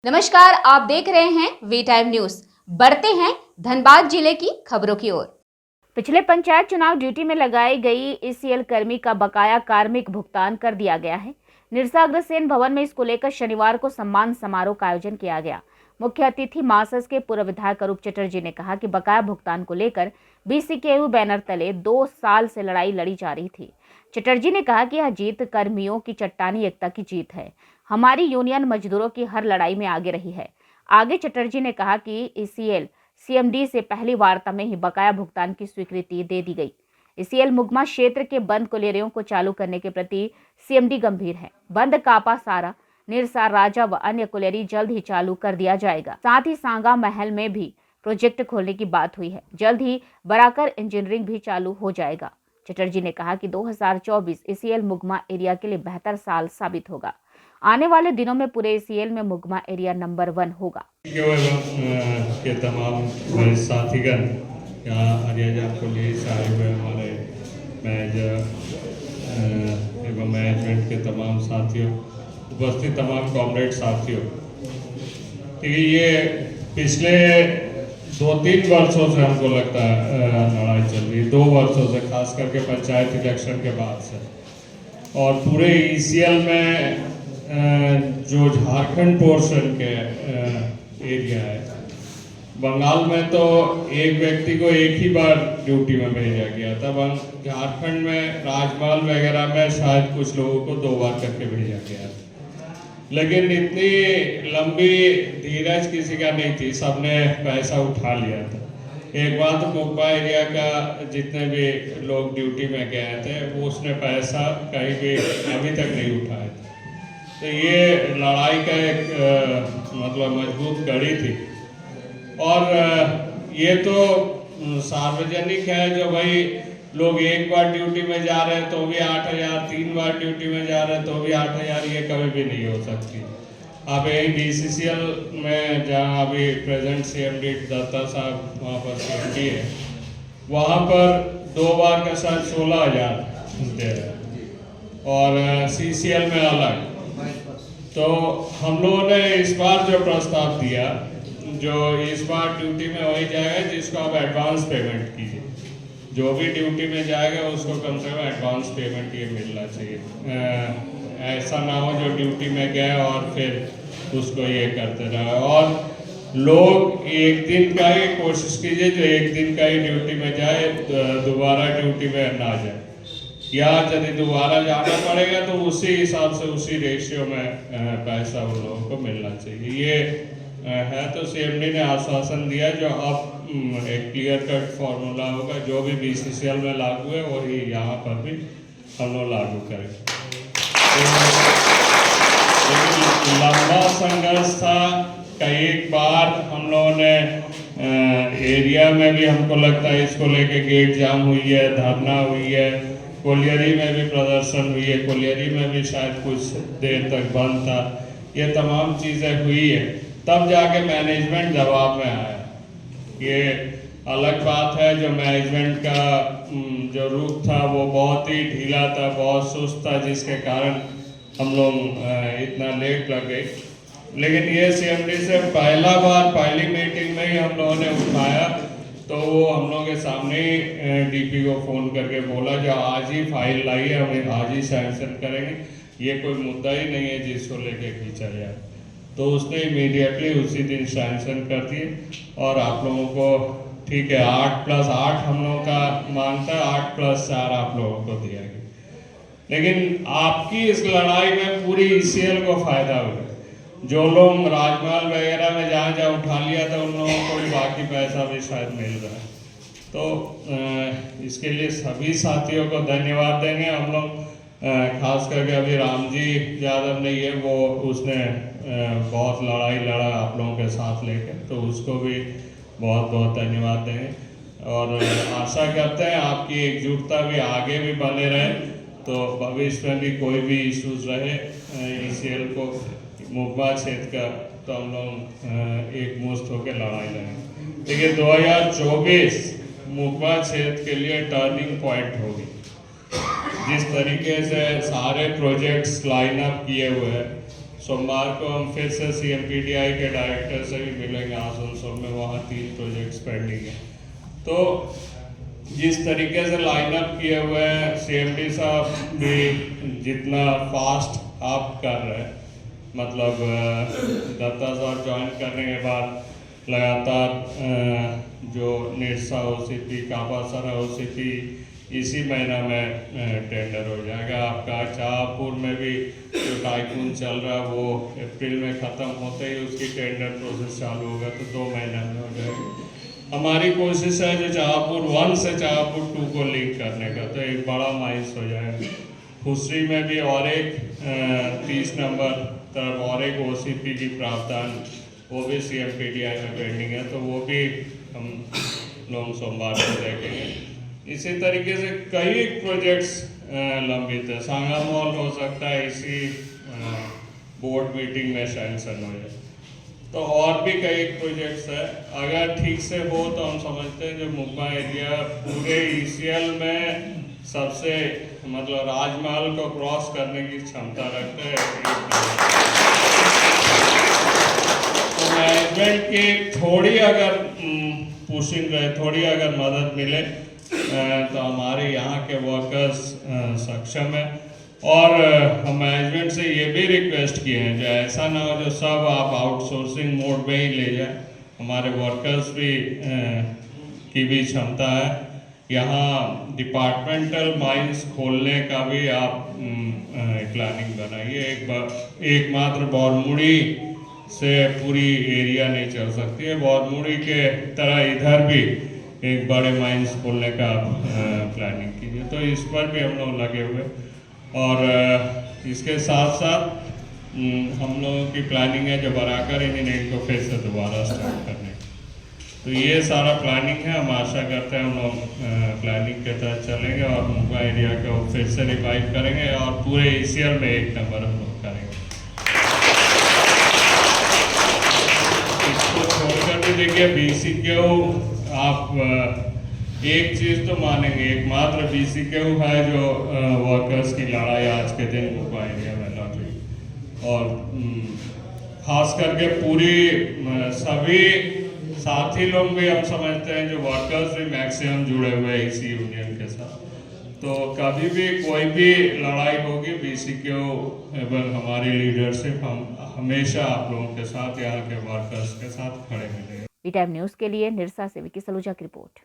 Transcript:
नमस्कार, आप देख रहे हैं वी टाइम न्यूज। बढ़ते हैं धनबाद जिले की खबरों की ओर। पिछले पंचायत चुनाव ड्यूटी में लगाई गई ईसीएल कर्मी का बकाया कार्मिक भुगतान कर दिया गया है। निरसा अग्रसेन भवन में इसको लेकर शनिवार को सम्मान समारोह का आयोजन किया गया। मुख्य अतिथि मासस के पूर्व विधायक अरूप चटर्जी ने कहा कि बकाया भुगतान को लेकर बीसीकेयू बैनर तले 2 साल से लड़ाई लड़ी जा रही थी। चटर्जी ने कहा कि यह जीत कर्मियों की चट्टानी एकता की जीत है। हमारी यूनियन मजदूरों की हर लड़ाई में आगे रही है। आगे चटर्जी ने कहा कि ईसीएल सीएमडी से पहली वार्ता में ही बकाया भुगतान की स्वीकृति दे दी गई। ईसीएल मुगमा क्षेत्र के बंद कोलियरियों को चालू करने के प्रति सीएमडी गंभीर है। बंद कापा सारा, निरसा, राजा व अन्य कोलियरी जल्द ही चालू कर दिया जाएगा। साथ ही सांगा महल में भी प्रोजेक्ट खोलने की बात हुई है। जल्द ही बराकर इंजीनियरिंग भी चालू हो जाएगा। चटर्जी ने कहा कि 2024 ईसीएल मुगमा एरिया के लिए बेहतर साल साबित होगा। आने वाले दिनों में पूरे ईसीएल में मुगमा एरिया नंबर 1 होगा। के तमाम वरिष्ठ साथीगण यहाँ हरियाणा पुलिस साहिब हमारे मैनेजर एवं मैनेजमेंट के तमाम साथियों, उपस्थित तमाम कॉमरेड साथियों, ये पिछले 2-3 वर्षों से हमको लगता है लड़ाई चल रही है, 2 वर्षों से, खास करके पंचायत इलेक्शन के बाद से। और पूरे ईसीएल में जो झारखंड पोर्शन के एरिया है, बंगाल में तो एक व्यक्ति को एक ही बार ड्यूटी में भेजा गया था। झारखंड में राजमहल वगैरह में शायद कुछ लोगों को 2 बार करके भेजा गया था, लेकिन इतनी लंबी धीरज किसी का नहीं थी, सबने पैसा उठा लिया था। एक बार तो मुगमा एरिया का जितने भी लोग ड्यूटी में गए थे वो उसने पैसा कहीं भी अभी तक नहीं उठाया था। तो ये लड़ाई का एक मतलब मजबूत कड़ी थी। और ये तो सार्वजनिक है, जो भाई लोग एक बार ड्यूटी में जा रहे हैं तो भी 8,000, 3 बार ड्यूटी में जा रहे हैं तो भी 8,000, ये कभी भी नहीं हो सकती। अब यही बीसीसीएल में जहाँ अभी प्रेजेंट सीएमडी दत्ता साहब वहाँ पर सीएमडी है, वहाँ पर 2 बार का शायद 16,000 दे रहे हैं, और सीसीएल में अलग। तो हम लोगों ने इस बार जो प्रस्ताव दिया, जो इस बार ड्यूटी में वही जाएगा जिसको आप एडवांस पेमेंट कीजिए। जो भी ड्यूटी में जाएगा उसको कम से कम एडवांस पेमेंट ये मिलना चाहिए। ऐसा ना हो जो ड्यूटी में गए और फिर उसको ये करते रहे। और लोग एक दिन का ही कोशिश कीजिए, जो एक दिन का ही ड्यूटी में जाए, दोबारा ड्यूटी में ना जाए, या यदि दोबारा जाना पड़ेगा तो उसी हिसाब से उसी रेशियो में पैसा उन लोगों को मिलना चाहिए। ये है तो सीएमडी ने आश्वासन दिया, जो अब एक क्लियर कट फॉर्मूला होगा, जो भी बीसीसीएल में लागू है वही यहाँ पर भी हम लोग लागू करेंगे। तो लंबा संघर्ष था। कई बार हम लोगों ने एरिया में भी, हमको लगता है इसको लेके गेट जाम हुई है, धरना हुई है, कोलियरी में भी प्रदर्शन हुई है, कोलियरी में भी शायद कुछ देर तक बंद था। ये तमाम चीज़ें हुई है, तब जाके मैनेजमेंट दबाव में आया। ये अलग बात है, जो मैनेजमेंट का जो रुख था वो बहुत ही ढीला था, बहुत सुस्त था, जिसके कारण हम लोग इतना लेट लग गए। लेकिन ये सीएमडी से पहला बार पहली मीटिंग में ही हम लोगों ने उठाया, तो वो हम लोगों के सामने ही डीपी को फ़ोन करके बोला, जो आज ही फाइल लाई है, हम आज ही सैंक्शन करेंगे, ये कोई मुद्दा ही नहीं है जिसको लेके खींचा जाए। तो उसने इमीडिएटली उसी दिन सैंक्शन कर दिए। और आप लोगों को ठीक है, 8+8 हम लोगों का मांगता है, 8+4 आप लोगों को दिया गया। लेकिन आपकी इस लड़ाई में पूरी ईसीएल को फायदा हुआ। जो लोग राजमहल वगैरह में जहाँ जहाँ उठा लिया था उन लोगों को भी बाकी पैसा भी शायद मिल रहा है। तो इसके लिए सभी साथियों को धन्यवाद देंगे हम लोग। खास करके अभी रामजी यादव ने ये वो उसने बहुत लड़ाई लड़ा आप लोगों के साथ लेकर, तो उसको भी बहुत बहुत धन्यवाद देंगे। और आशा करते हैं आपकी एकजुटता भी आगे भी बने रहे, तो भविष्य में भी कोई भी इश्यूज रहे ईसीएल को मुगमा क्षेत्र का, तो हम लोग एक मुश्त होकर लड़ाई लड़ेंगे। देखिए 2024 मुगमा क्षेत्र के लिए टर्निंग पॉइंट होगी। जिस तरीके से सारे प्रोजेक्ट्स लाइन अप किए हुए हैं, सोमवार को हम फिर से CMPDI के डायरेक्टर से भी मिलेंगे आसनसोल में, वहाँ 3 प्रोजेक्ट्स पेंडिंग है। तो जिस तरीके से लाइनअप किए हुए हैं, CMD साहब भी जितना फास्ट आप कर रहे हैं, मतलब दत्ता साहब ज्वाइन करने के बाद लगातार जो निरसा OCP, कापासरा OCP इसी महीना में टेंडर हो जाएगा आपका। शाहपुर में भी जो टाइकून चल रहा है वो अप्रैल में ख़त्म होते ही उसकी टेंडर प्रोसेस चालू होगा, तो 2 महीना में हो जाएगी। हमारी कोशिश है जो शाहपुर 1 से शाहपुर 2 को लिंक करने का, तो एक बड़ा माइल्स हो जाएगा। फुसरी में भी और एक 30 नंबर तरफ और एक OCP की प्रावधान, वो भी CMPDI में पेंडिंग है, तो वो भी हम लोग सोमवार को देखेंगे। इसी तरीके से कई प्रोजेक्ट्स लंबित है। सांगा मॉल हो सकता है इसी बोर्ड मीटिंग में सैंक्शन हो जाए, तो और भी कई प्रोजेक्ट्स है। अगर ठीक से हो तो हम समझते हैं जो मुंबई एरिया पूरे ECL में सबसे मतलब राजमहल को क्रॉस करने की क्षमता रखता है। तो मैनेजमेंट की थोड़ी अगर पुशिंग रहे, थोड़ी अगर मदद मिले तो हमारे यहाँ के वर्कर्स सक्षम है। और हम मैनेजमेंट से ये भी रिक्वेस्ट किए हैं जो ऐसा ना हो जो सब आप आउटसोर्सिंग मोड में ही ले जाए। हमारे वर्कर्स भी की भी क्षमता है। यहाँ डिपार्टमेंटल माइंस खोलने का भी आप प्लानिंग बनाइए। एकमात्र बौरमुड़ी से पूरी एरिया नहीं चल सकती है, बौरमुड़ी के तरह इधर भी एक बड़े माइंस खोलने का प्लानिंग कीजिए। तो इस पर भी हम लोग लगे हुए, और इसके साथ साथ हम लोगों की प्लानिंग है जो बराकर इंजीनियरिंग को फिर से दोबारा स्टार्ट करने। तो ये सारा प्लानिंग है। हम आशा करते हैं हम लोग प्लानिंग के तहत चलेंगे और मुंबई एरिया को फिर से रिवाइव करेंगे और पूरे ECL में 1 नंबर हम लोग करेंगे। इसको छोड़कर भी देखिए BCQ आप एक चीज़ तो मानेंगे, एकमात्र BCQ है जो वर्कर्स की लड़ाई आज के दिन मुंबई एरिया में लड़ रही, और खास करके पूरी सभी साथी लोग भी हम समझते हैं जो वर्कर्स भी मैक्सिमम जुड़े हुए हैं इसी यूनियन के साथ। तो कभी भी कोई भी लड़ाई होगी BCQ एवं हमारी लीडरशिप हम हमेशा आप लोगों के साथ, यहाँ के वर्कर्स के साथ खड़े मिलेंगे। वी टाइम न्यूज़ के लिए निरसा से विकी सलूजा की रिपोर्ट।